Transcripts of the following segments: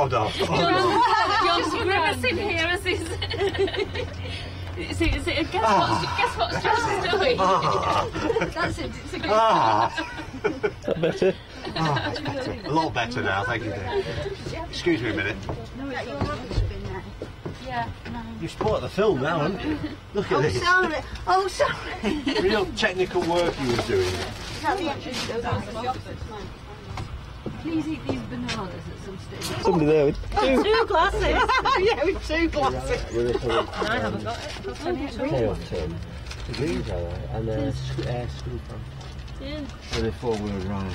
hold on. John's grimacing here as he's... Guess what's John's doing? That's it. It's a good That better? A lot better now, thank you. Excuse me a minute. No, it's your rubbish bin there. Yeah, no. You spoiled the film now, haven't you? Look at this. Sorry. Oh, sorry. Real technical work you were doing. Please eat these bananas at some stage. Somebody there with Two glasses. Yeah, with 2 glasses. I haven't got it. I've got plenty of The greens are right, and school from. Yeah. So they're 4-wheel drive.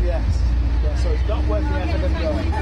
Yes. Yeah, so it's not working out of the going.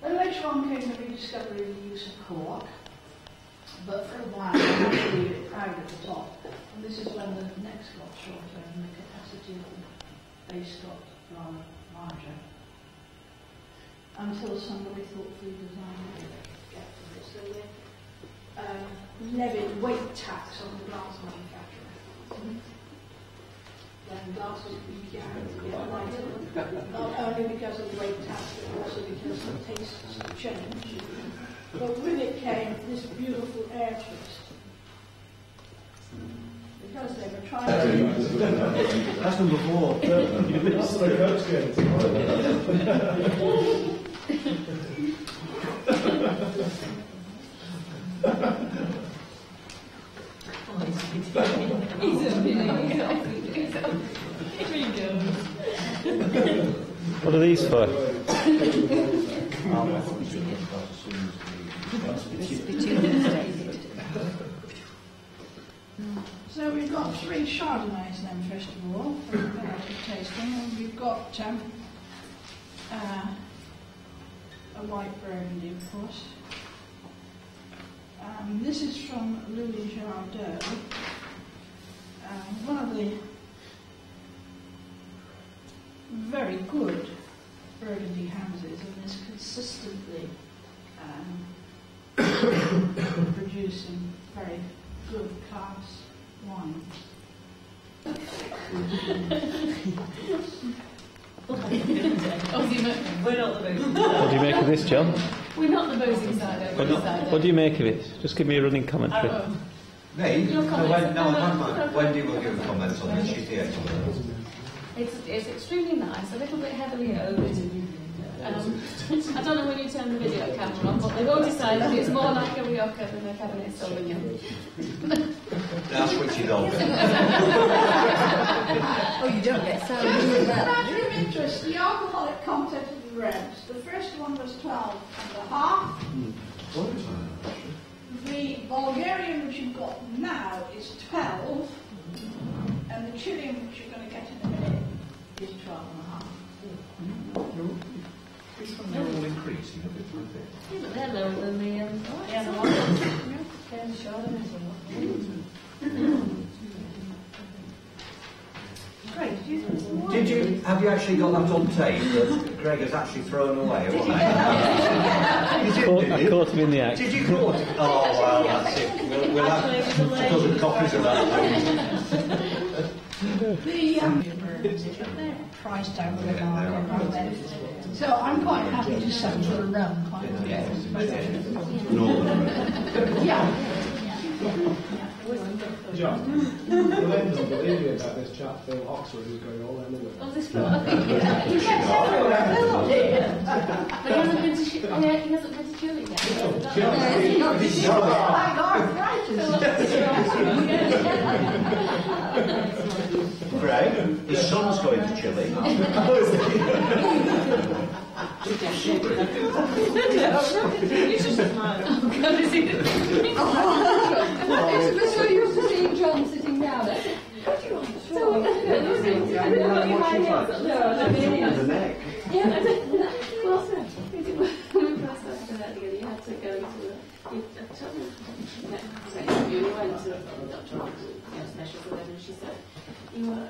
Then later on came the rediscovery of the use of cork, but for a while they leave it proud at the top. And this is when the necks got shorter and the capacity of the base got rather larger. Until somebody thoughtfully designed it. So they levied weight tax on the glass manufacturer. Then glasses began to get lighter, not only because of the weight tax, but also because the tastes have changed. But with it came this beautiful air twist. Because they were trying to... That's number 4. That's the coach What are these for? So we've got 3 Chardonnays then, first of all, for the variety tasting. And we've got a white Burgundy, of course. This is from Louis Jardin, one of the very good Burgundy houses, and is consistently producing very good class wine. We're not the boozing side. What do you make of this, John? We're not the boozing side. What do you make of it? Just give me a running commentary. Me? Your comments. Wendy will give a comment on this. She's here. It's extremely nice, a little bit heavily owned. I don't know when you turn the video camera on, but they've all decided it's more like a Rioja than a Cabernet Sauvignon. Now switch it on. Oh, you don't get so Out of interest, the alcoholic content of the reds. The first one was 12.5. The Bulgarian which you've got now is 12, and the Chilean which you're going to get in a minute is 12.5. They're all increasing a bit, aren't they? Yeah, but they're lower than the the Have you actually got that on tape that Greg has actually thrown away? Or what? I caught him in the act. Did you caught it? Oh, well, that's it. We'll have a couple of copies of that. Price down with the market. So I'm quite happy to settle for a rum. Yeah. John, Glenn doesn't believe you about this chap Phil Oxford who's going all over the Oh, this Phil, I think, yeah. He gets everywhere, Phil. But he hasn't been to Chile yet. Greg, his son's going to Chile. You should smile. We're so used to seeing John sitting down. The neck. Yeah, I don't know. Well, when we first started that together, you had to go to a you went to a doctor, special for them, and she said, you were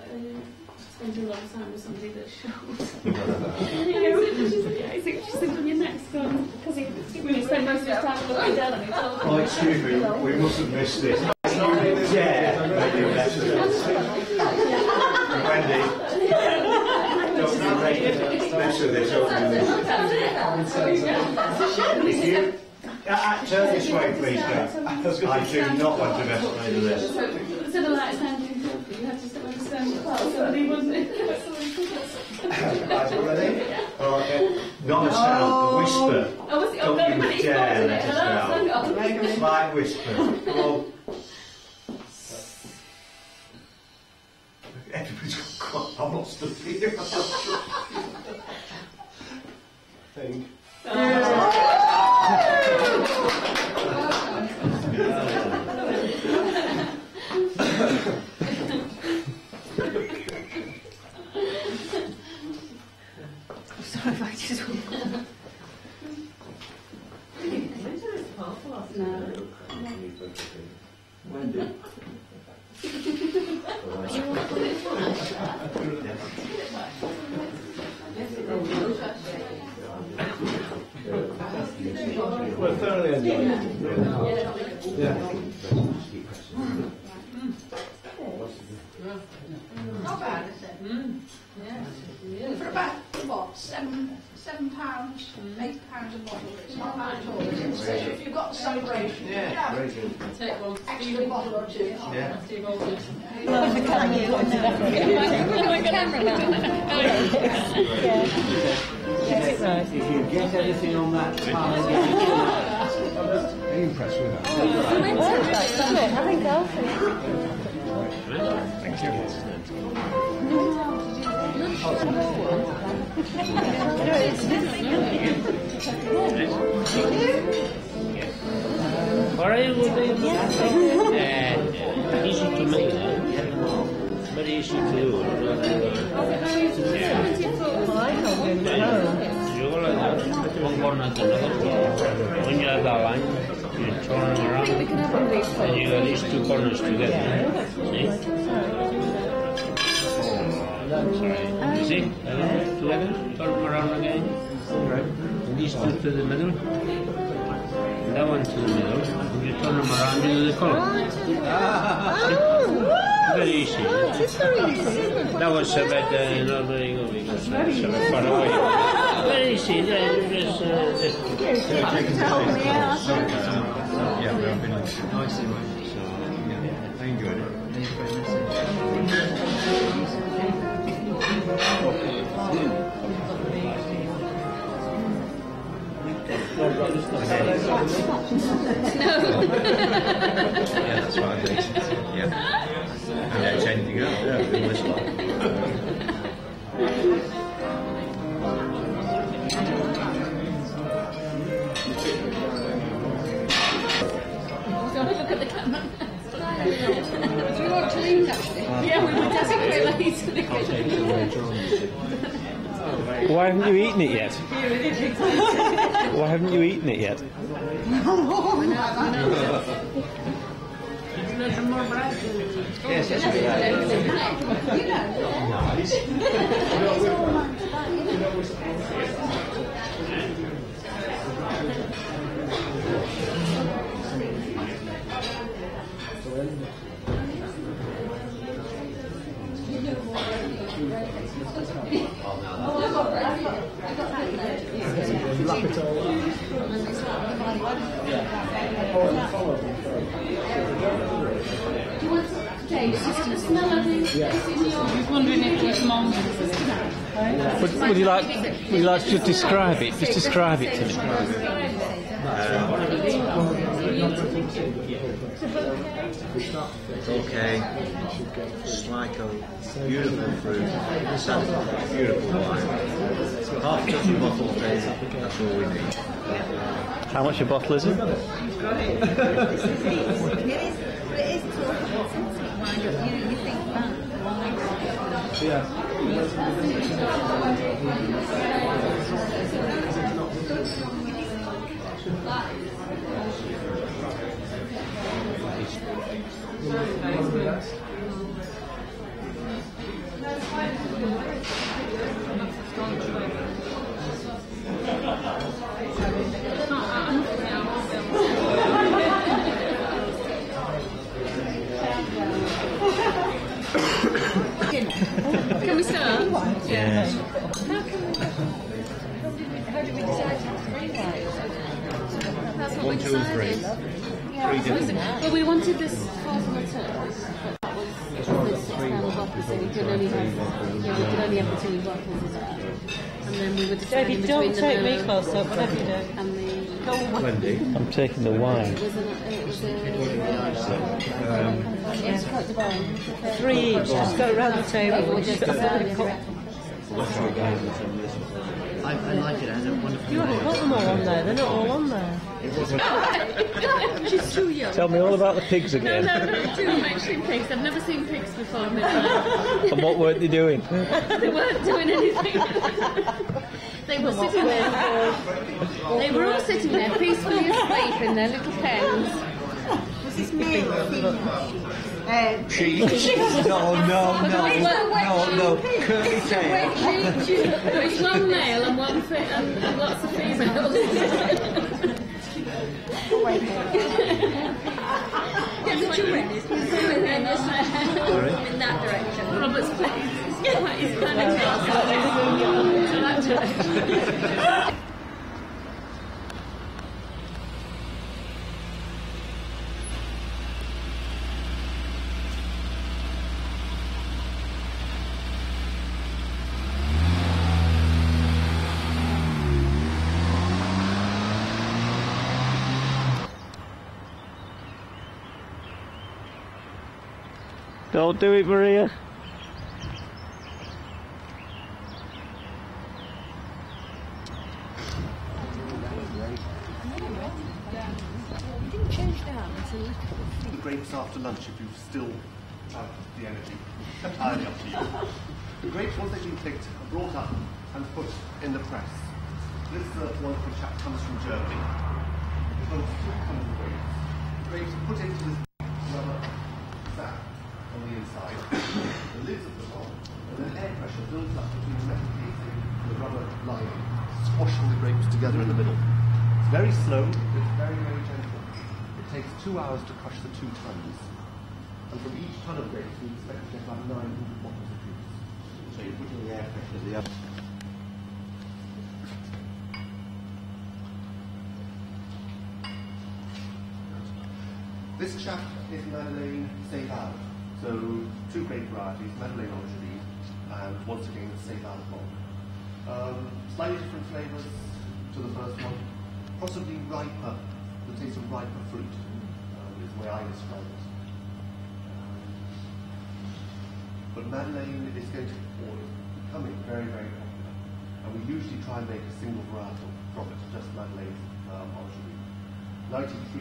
spent a lot of time with somebody that's short. She said, yeah, she said, when your neck's gone, because he really spent most of his time looking down on me. Oh, excuse me, we mustn't miss this. Yeah, maybe better. Wendy, don't mess with this over turn this way, please, Greg. I do not want to mess with this. So the lights sounding filthy, you have to sit on the stone apart, so he wasn't it? Guys, ready? Okay. Not a sound, a whisper. Oh, was it? Oh, Don't you it's dare not, let is it? us down. Slight whisper. Come on. Everybody's got quite. I'm not stood here. thing. Sorry if I just Wendy. We're thoroughly enjoying it. Yeah. Not bad, is it? For about, what, £7, £8 a bottle. It's not bad at all, is it? So if you've got a celebration, you can have Very good. Take one. extra bottle or two. Yeah. Steve Aldridge. love the camera. If you get anything on that time, are you impressed with that? I think Alfie. Thank you. What are you doing? Easy to make, very easy to do. Yo like that. One corner to another. When you have that line, you turn them around, and you got these two corners together. See? You see? Together, turn them around again. And these two to the middle. That one to the middle. And you turn them around, you do the color. Very easy. It's very easy. That was so bad, not very good because so far away. Very easy. Yeah, we've been nice anyway. So, yeah, I enjoyed it. Yeah, that's right. Yeah. And that's anything else. Yeah, in this one. Look at the camera. Do you want to leave actually? Yeah, we were desperately late to the kitchen. Why haven't you eaten it yet? Why haven't you eaten it yet? Yes, that's Wrap it all up. He's wondering if his mum. Would you like to just describe it? Just describe it to me. It's okay. It's like a beautiful fruit. It's a beautiful wine. Half a dozen bottles, that's all we need. How much a bottle is it? Can we start? Yes. How did we decide to That's what 1, we 2 and 3. decided. 3 different ones. Well, we wanted this fast and returns, but that was the £6 bottle, so we could only have, we could only have the 2 bottles of that. And then we were deciding David, between don't take the me close up, whatever you do. and the Wendy. I'm taking the wine. it was a Yes, cut the bone. 3 each, just go around the table. we just decided I like it, it has a wonderful You haven't got them all on there, they're not all on there. She's too young. Tell me all about the pigs No, again. too actually pigs. I've never seen pigs before in my life. And what weren't they doing? They weren't doing anything. They were sitting there. They were all sitting there peacefully asleep in their little pens. Was this me? No, curly tail. It's one male and one and lots of females. In that direction. Robert's place. He's kind of that direction. Don't do it, Maria. Grapes after lunch if you still have the energy. Entirely up to you. The grapes, once they've been picked, are brought up and put in the press. This wonderful chap comes from Germany. There's one of 200 grapes. The grapes are put into this rubber sack on the inside. The lids are put on, and then air pressure builds up between the metal casing and the rubber lining, squashing the grapes together in the middle. It's very slow, but it's very, very gentle. It takes 2 hours to crush the 2 tons. And from each ton of grapes, we expect to get about 900 bottles of juice. So you're putting the air pressure of the oven. This chap is Madeleine Céval. So 2 grape varieties, Madeleine Angevine, and once again Céval Blanc. Slightly different flavours to the first one, possibly riper, the taste of riper fruit is the way I describe it. But Madeleine is going to becoming very, very popular, and we usually try and make a single varietal from it, just Madeleine Angevine. 93,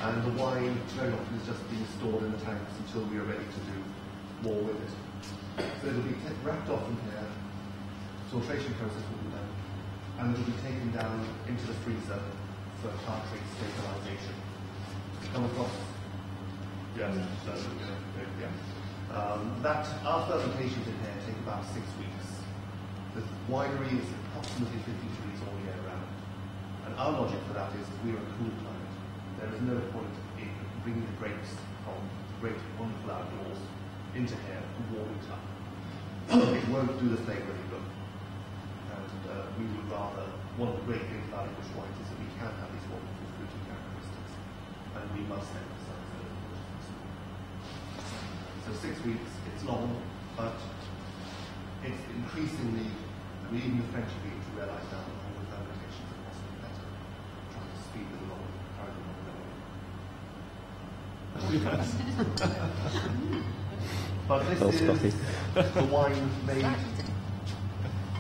and the wine very often is just being stored in the tanks until we are ready to do more with it. So it'll be wrapped off in here, filtration process will be done, and it will be taken down into the freezer for tartrate stabilization. Come across? Yes. That our fermentations in here take about 6 weeks. The winery is approximately 50 degrees all year round. And our logic for that is we are a cool climate. There is no point in bringing the grapes from great wonderful outdoors into here and warming it up. It won't do the flavour any good. And we would rather, one of the great things about English wines is that we can have these wonderful fruity characteristics. And we must emphasise those. So 6 weeks, it's long, but it's increasingly, I mean, even the French have begun to realise now that all the fermentations are possibly better, trying to speed it along, carry them along. But this is the wine made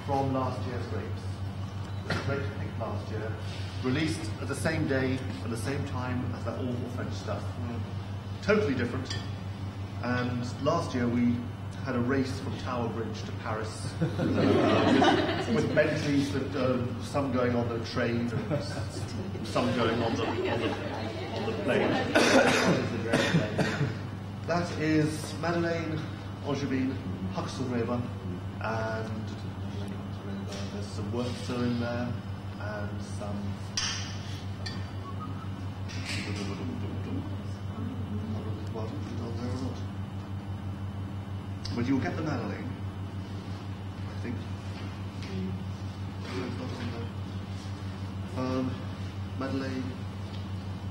from last year's grapes. The grape picked last year, released at the same day, at the same time as that awful French stuff. Totally different. And last year we had a race from Tower Bridge to Paris with Bentleys, that some going on the train and some going on the plane. That is Madeleine Angevine, Huxelrebe, and there's some Wurtzer in there, and some. But you'll get the Madeleine, I think. Madeleine,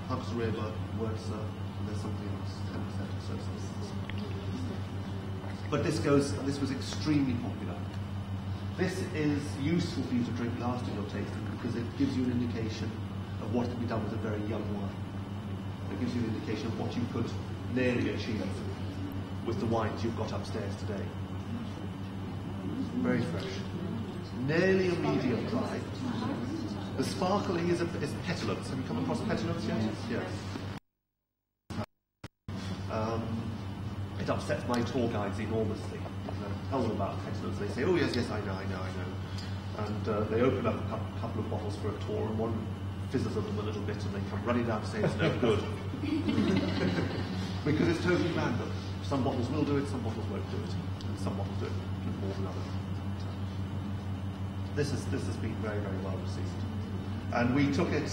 Huxelrebe, Wurtzer, and there's something else, 10% or so. But this was extremely popular. This is useful for you to drink last in your tasting because it gives you an indication of what can be done with a very young wine. It gives you an indication of what you could nearly achieve with the wines you've got upstairs today. Very fresh. Nearly a medium dry. The sparkling is petulance. Have you come across petulance yet? Yes. It upsets my tour guides enormously. Tell them about petulance. They say, oh yes, I know. And they open up a couple of bottles for a tour, and one fizzes at them a little bit, and they come running down to say it's no good. Because it's totally random. Some bottles will do it, some bottles won't do it, and some bottles do it more than others. This has been very, very well received. And we took it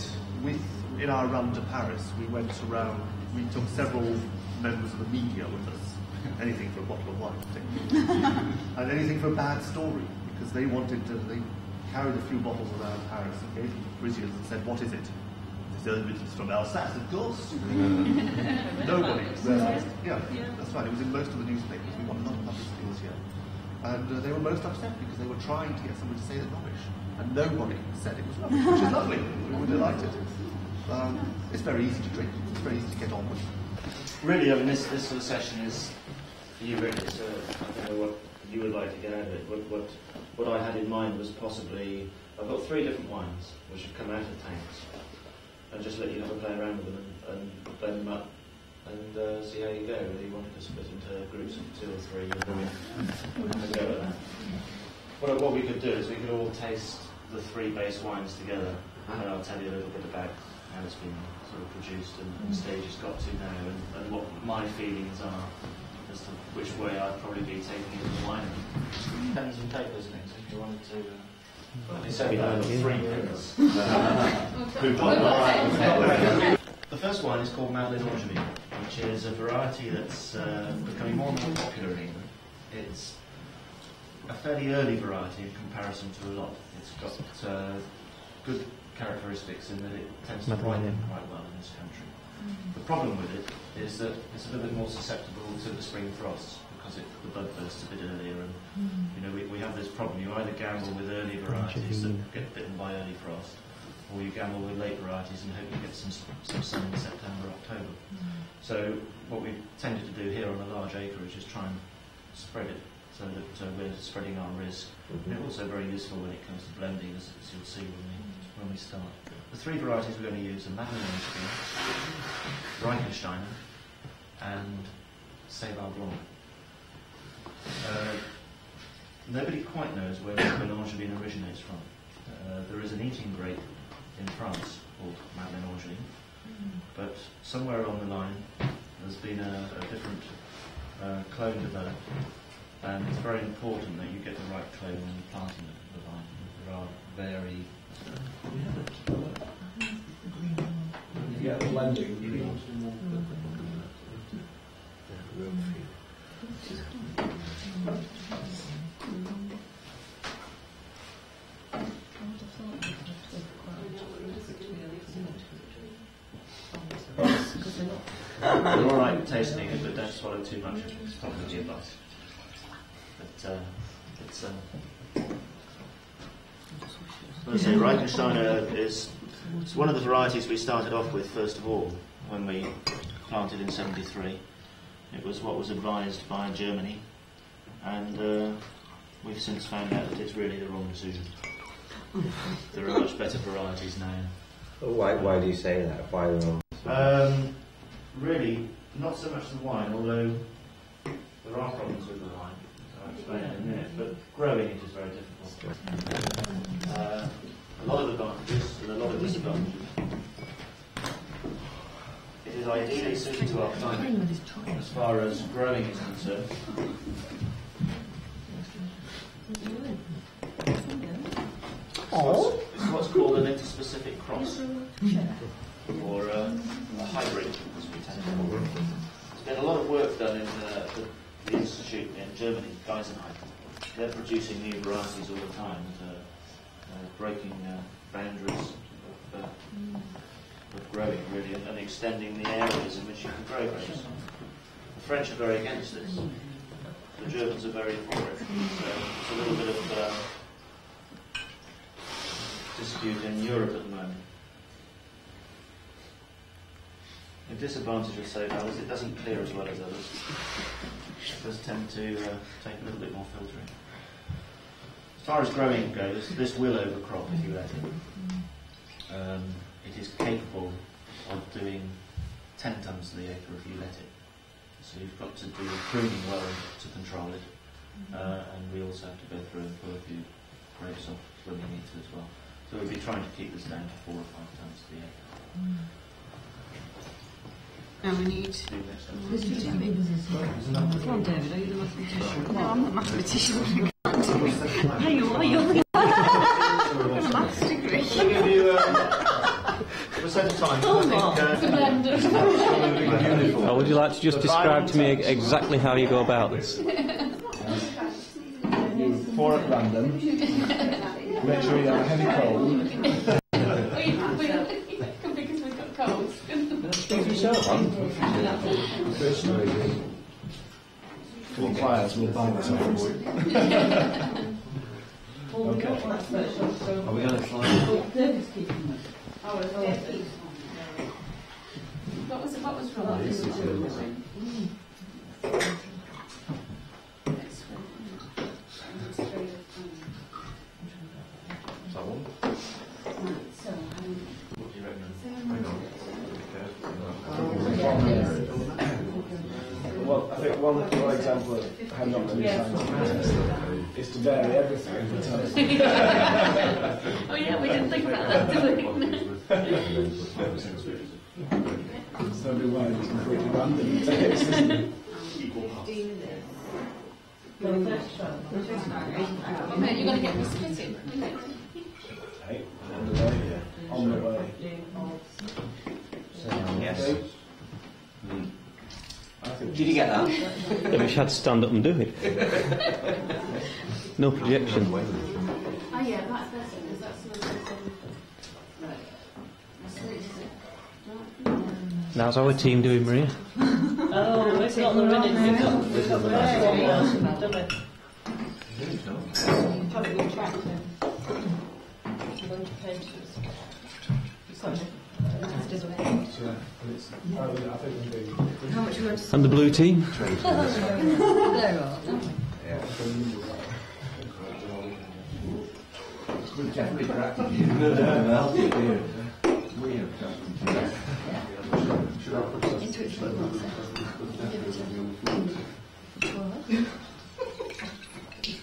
in our run to Paris. We went around, we took several members of the media with us. Anything for a bottle of wine, particularly. And anything for a bad story, because they carried a few bottles around Paris and gave them to Parisians and said, what is it? They said, it's from Alsace, of course. Nobody realised. Yeah, that's right. It was in most of the newspapers. We got a lot of publicity this year. And they were most upset because they were trying to get somebody to say it's rubbish. And nobody said it was rubbish, which is lovely. We were delighted. It's very easy to drink. It's very easy to get on with. Really, I mean, this sort of session is for you, really. So I don't know what you would like to get out of it. What I had in mind was possibly, I've got 3 different wines which have come out of tanks, and just let you have a play around with them and blend them up and see how you go. Whether you wanted to split into groups of 2 or 3, and have a go at that. What we could do is we could all taste the 3 base wines together, and I'll tell you a little bit about how it's been sort of produced and the stage it's got to now, and what my feelings are as to which way I'd probably be taking it in the wine. Pens and papers next, if you wanted to. So we have 3 pens. The first wine is called Madeleine Angevine. which is a variety that's becoming more and more popular in England. It's a fairly early variety in comparison to a lot. It's got good characteristics in that it tends to ripen quite well in this country. The problem with it is that it's a little bit more susceptible to the spring frosts because the bud bursts a bit earlier, and we have this problem. You either gamble with early varieties that get bitten by early frost, or you gamble with late varieties and hope you get some sun in September, October. So what we've tended to do here on a large acreage is try and spread it so that we're spreading our risk. And it's also very useful when it comes to blending, as you'll see when we start. The three varieties we're going to use are Madeleine Orange, Reichensteiner, and Seyval Blanc. Nobody quite knows where Angevine originates from. There is an eating grape in France called Madeleine Orange, but somewhere along the line there's been a different clone developed, and it's very important that you get the right clone when you're planting the vine. There are very Yeah, the blending. They're all right tasting it, but don't swallow too much. It's probably a bust. But let's say Reichensteiner is one of the varieties we started off with first of all when we planted in '73. It was what was advised by Germany, and we've since found out that it's really the wrong decision. There are much better varieties now. Why do you say that? Why the wrong? Really, not so much the wine, although there are problems with the wine. I'll explain in a minute, but growing it is very difficult. A lot of advantages and a lot of disadvantages. It is ideally suited to our climate as far as growing is concerned. It's what's called an interspecific cross, or a hybrid, as we tend to call it. There's been a lot of work done in the institute in Germany, Geisenheim. They're producing new varieties all the time, breaking boundaries of growing, really, and extending the areas in which you can grow grapes. The French are very against this. The Germans are very for it. So it's a little bit of dispute in Europe at the moment. The disadvantage of Seyval is it doesn't clear as well as others. It does tend to take a little bit more filtering. As far as growing goes, this will overcrop if you let it. It is capable of doing 10 tons to the acre if you let it. So you've got to do pruning well to control it. And we also have to go through and pull a few grapes off when we need to as well. So we'll be trying to keep this down to 4 or 5 tons to the acre. And we need... Come on, David, are you the mathematician? No, I'm not a mathematician. Are you? Maths degree. I'll give you a set of time. Would you like to just describe to me exactly how you go about this? You pour at random. Make sure you have a heavy cold. Because we've got colds. Speak for yourself. Personally, 4 pliers will buy this off for you. Okay. Are we going to try? What was wrong? Well, I think one example of how not to do science is to vary everything. Oh yeah, we didn't think about that, did we? There's no way it's completely random. Mate, you're going to get me splitting. Hey, on the way. On the way. Yes. Did you get that? Yeah, but she had to stand up and do it. No projection. Oh yeah, that's it, because that's another How's our team doing, Maria? Oh, it's not the running. We've got one more, haven't we? Probably going track then. Going to pages. How much you want to And the blue team? There are.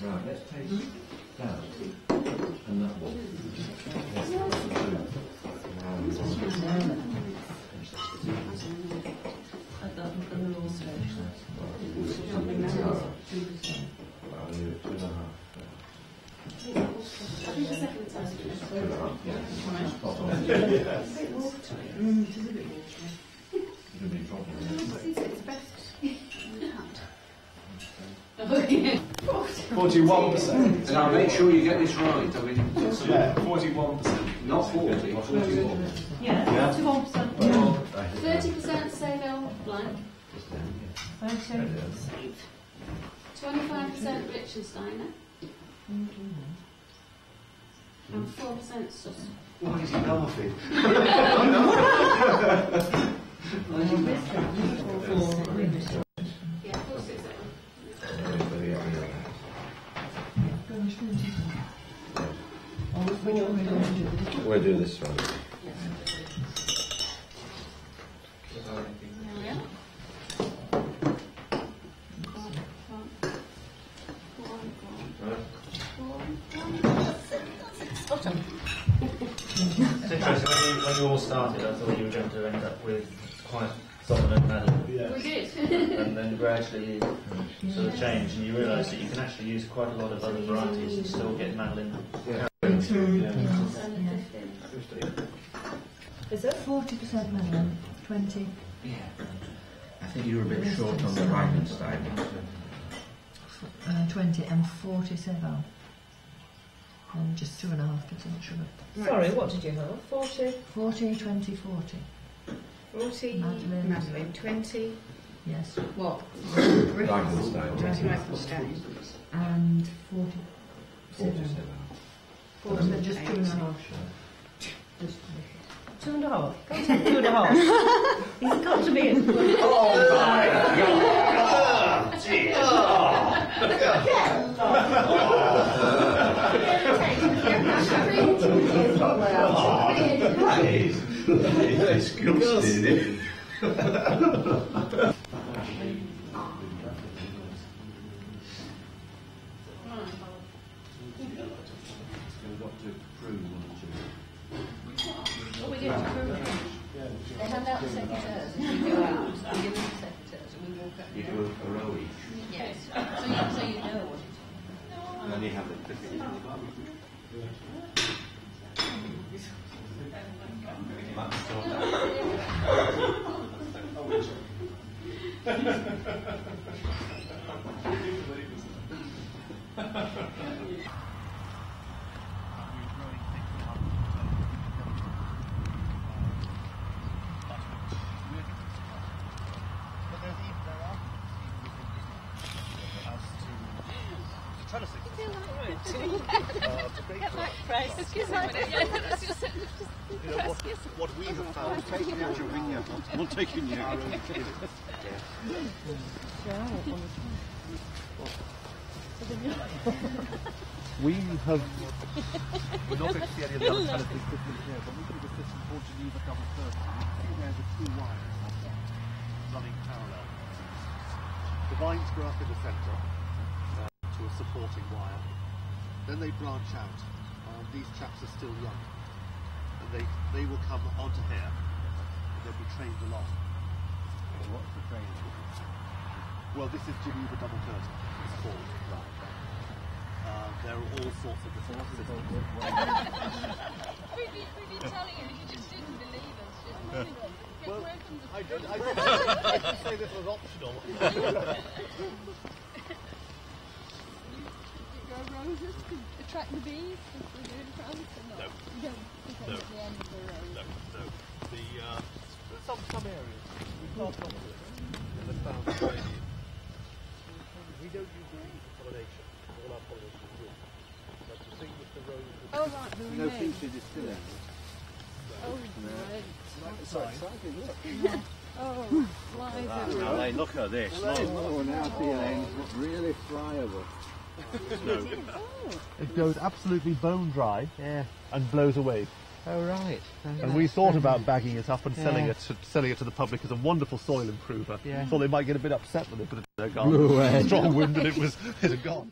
Right, let's take that and that one. Okay. 41%. Now make sure you get this right. I mean, Yeah, 41%. not 40, 41. Yeah, 41%. 30% say no blank. 25% Liechtensteiner. And 4% Sus. Why is he laughing? Yeah, 467. We'll do this one. There we are. It's interesting, when you all started, I thought you were going to end up with quite dominant Madeline. Yeah. We did. And then gradually you sort of change and you realise that you can actually use quite a lot of other varieties and still get Madeline. Is it? 40% Madeline, 20. Yeah. I think you were a bit short on the Reichenstein. 20 and 47. And just 2.5% sugar. Sorry, what did you have? 40? 40, 20, 40. 40 Madeline. Madeline, 20 Yes. what? Reichenstein. 20 Reichenstein. And 47. 47. Just 2.5 sugar. 2.5? Can't say 2.5. He's got to be in. Oh my God! Disgusting. What we do to prove it? They hand out the secateurs and you go out and give them the secateurs and we walk out. You do a row each. Yes. So you know what it is. And then you have it. What we have found, we'll take you near. We have. We're not going to see any of the other kind of big difference here, but we see the system called Geneva double curtain. You can see there the two wires running parallel. The vines grow up in the centre to a supporting wire. Then they branch out. These chaps are still young, and they will come onto here, and they'll be trained along. What's the training? Well, this is Geneva double curtain. It's called. There are all sorts of different systems. We've been telling you, you just didn't believe us. Well, I did say this was optional. Grow roses to attract the bees if we're doing France or not? No. You don't put them at the end of the rose? No. Some areas. We can't stop it in the south of Australia. We don't use the bees for pollination. All our pollination is wood. But the thing with the rose... Oh, right, the No remains. feature distillery. Oh, great. So excited, look. Oh, flies Now, everywhere. hey, look at this. Oh, now feelings really friable. It goes absolutely bone dry and blows away. Oh, right. And we thought about bagging it up and selling it to the public as a wonderful soil improver. Yeah. Thought they might get a bit upset when they put it in their Blew away. garden. Strong wind and it had gone.